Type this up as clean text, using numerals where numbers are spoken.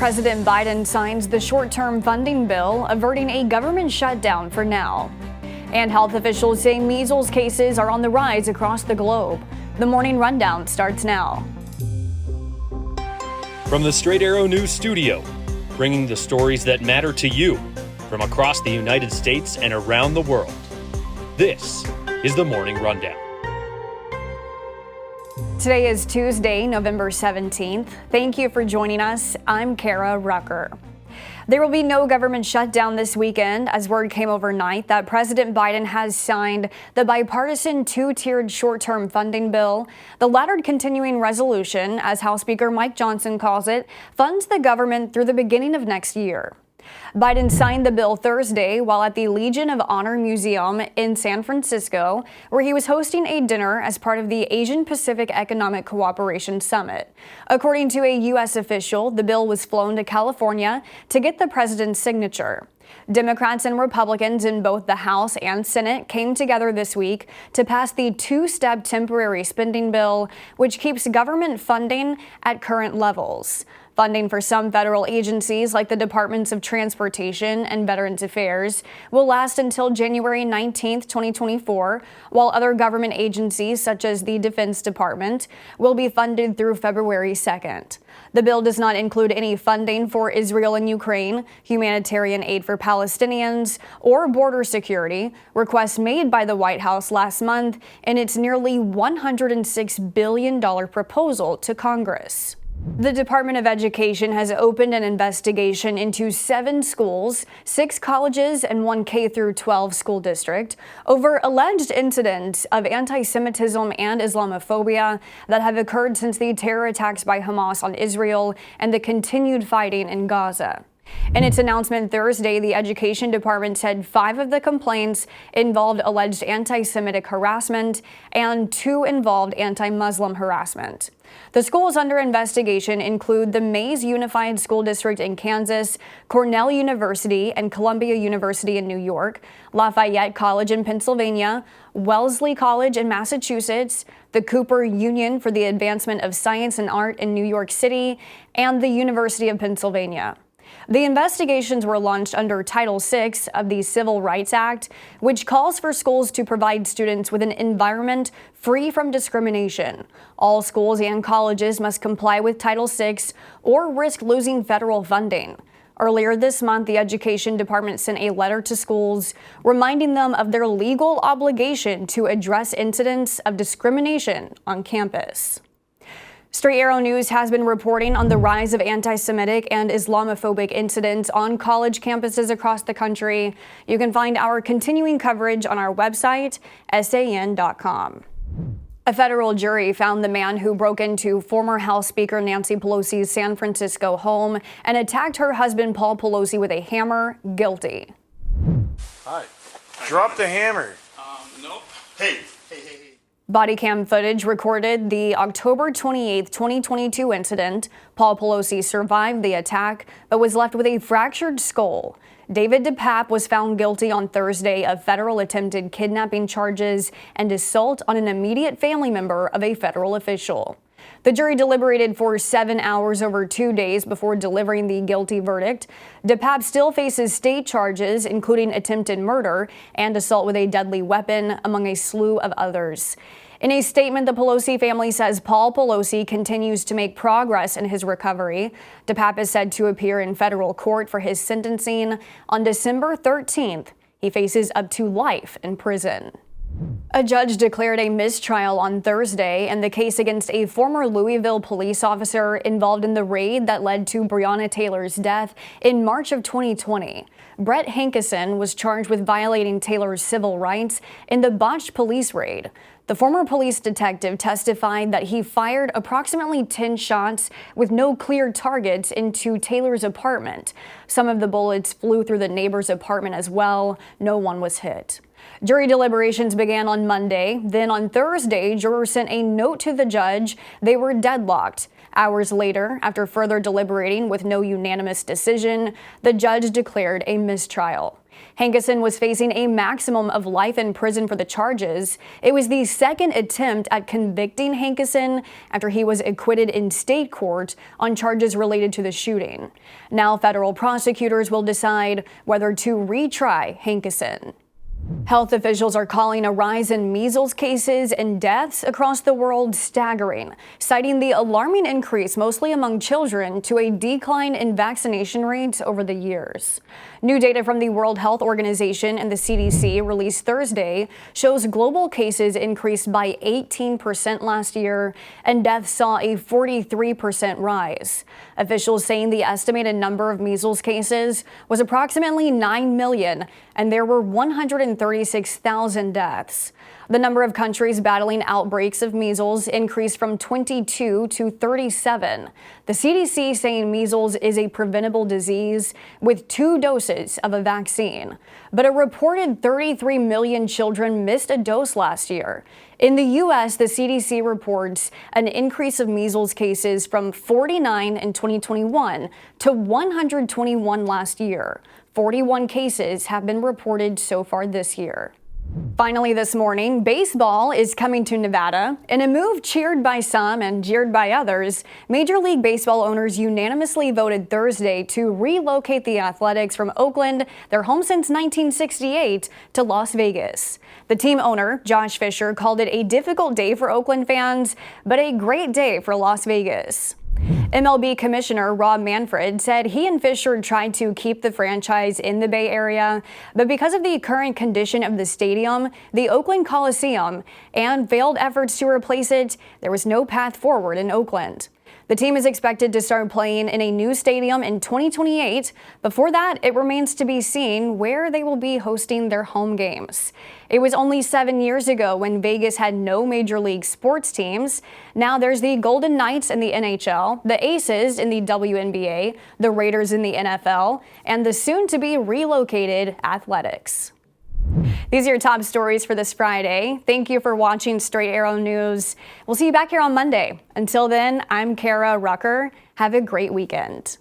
President Biden signs the short-term funding bill, averting a government shutdown for now. And health officials say measles cases are on the rise across the globe. The morning rundown starts now. From the Straight Arrow News Studio, bringing the stories that matter to you from across the United States and around the world. This is the Morning Rundown. Today is Tuesday, November 17th. Thank you for joining us. I'm Kara Rucker. There will be no government shutdown this weekend as word came overnight that President Biden has signed the bipartisan two-tiered short-term funding bill. The laddered continuing resolution, as House Speaker Mike Johnson calls it, funds the government through the beginning of next year. Biden signed the bill Thursday while at the Legion of Honor Museum in San Francisco, where he was hosting a dinner as part of the Asian Pacific Economic Cooperation Summit. According to a U.S. official, the bill was flown to California to get the president's signature. Democrats and Republicans in both the House and Senate came together this week to pass the two-step temporary spending bill, which keeps government funding at current levels. Funding for some federal agencies like the Departments of Transportation and Veterans Affairs will last until January 19, 2024, while other government agencies such as the Defense Department will be funded through February 2nd. The bill does not include any funding for Israel and Ukraine, humanitarian aid for Palestinians, or border security, requests made by the White House last month in its nearly $106 billion proposal to Congress. The Department of Education has opened an investigation into 7 schools, 6 colleges, and 1 K-12 school district over alleged incidents of anti-Semitism and Islamophobia that have occurred since the terror attacks by Hamas on Israel and the continued fighting in Gaza. In its announcement Thursday, the Education Department said 5 of the complaints involved alleged anti-Semitic harassment and 2 involved anti-Muslim harassment. The schools under investigation include the Mays Unified School District in Kansas, Cornell University and Columbia University in New York, Lafayette College in Pennsylvania, Wellesley College in Massachusetts, the Cooper Union for the Advancement of Science and Art in New York City, and the University of Pennsylvania. The investigations were launched under Title VI of the Civil Rights Act, which calls for schools to provide students with an environment free from discrimination. All schools and colleges must comply with Title VI or risk losing federal funding. Earlier this month, the Education Department sent a letter to schools reminding them of their legal obligation to address incidents of discrimination on campus. Straight Arrow News has been reporting on the rise of anti-Semitic and Islamophobic incidents on college campuses across the country. You can find our continuing coverage on our website, san.com. A federal jury found the man who broke into former House Speaker Nancy Pelosi's San Francisco home and attacked her husband Paul Pelosi with a hammer guilty. Hi. Drop the hammer. Nope. Hey. Body cam footage recorded the October 28, 2022 incident. Paul Pelosi survived the attack, but was left with a fractured skull. David DePape was found guilty on Thursday of federal attempted kidnapping charges and assault on an immediate family member of a federal official. The jury deliberated for 7 hours over 2 days before delivering the guilty verdict. DePape still faces state charges, including attempted murder and assault with a deadly weapon, among a slew of others. In a statement, the Pelosi family says Paul Pelosi continues to make progress in his recovery. DePape is said to appear in federal court for his sentencing on December 13th. He faces up to life in prison. A judge declared a mistrial on Thursday in the case against a former Louisville police officer involved in the raid that led to Breonna Taylor's death in March of 2020. Brett Hankison was charged with violating Taylor's civil rights in the botched police raid. The former police detective testified that he fired approximately 10 shots with no clear targets into Taylor's apartment. Some of the bullets flew through the neighbor's apartment as well. No one was hit. Jury deliberations began on Monday. Then on Thursday, jurors sent a note to the judge. They were deadlocked. Hours later, after further deliberating with no unanimous decision, the judge declared a mistrial. Hankison was facing a maximum of life in prison for the charges. It was the second attempt at convicting Hankison after he was acquitted in state court on charges related to the shooting. Now federal prosecutors will decide whether to retry Hankison. Health officials are calling a rise in measles cases and deaths across the world staggering, citing the alarming increase mostly among children to a decline in vaccination rates over the years. New data from the World Health Organization and the CDC released Thursday shows global cases increased by 18% last year and deaths saw a 43% rise. Officials saying the estimated number of measles cases was approximately 9 million and there were 136,000 deaths. The number of countries battling outbreaks of measles increased from 22 to 37. The CDC saying measles is a preventable disease with 2 doses of a vaccine. But a reported 33 million children missed a dose last year. In the U.S., the CDC reports an increase of measles cases from 49 in 2021 to 121 last year. 41 cases have been reported so far this year. Finally this morning, baseball is coming to Nevada. In a move cheered by some and jeered by others, Major League Baseball owners unanimously voted Thursday to relocate the Athletics from Oakland, their home since 1968, to Las Vegas. The team owner, Josh Fisher, called it a difficult day for Oakland fans, but a great day for Las Vegas. MLB Commissioner Rob Manfred said he and Fisher tried to keep the franchise in the Bay Area, but because of the current condition of the stadium, the Oakland Coliseum, and failed efforts to replace it, there was no path forward in Oakland. The team is expected to start playing in a new stadium in 2028. Before that, it remains to be seen where they will be hosting their home games. It was only 7 years ago when Vegas had no major league sports teams. Now there's the Golden Knights in the NHL, the Aces in the WNBA, the Raiders in the NFL, and the soon-to-be relocated Athletics. These are your top stories for this Friday. Thank you for watching Straight Arrow News. We'll see you back here on Monday. Until then, I'm Kara Rucker. Have a great weekend.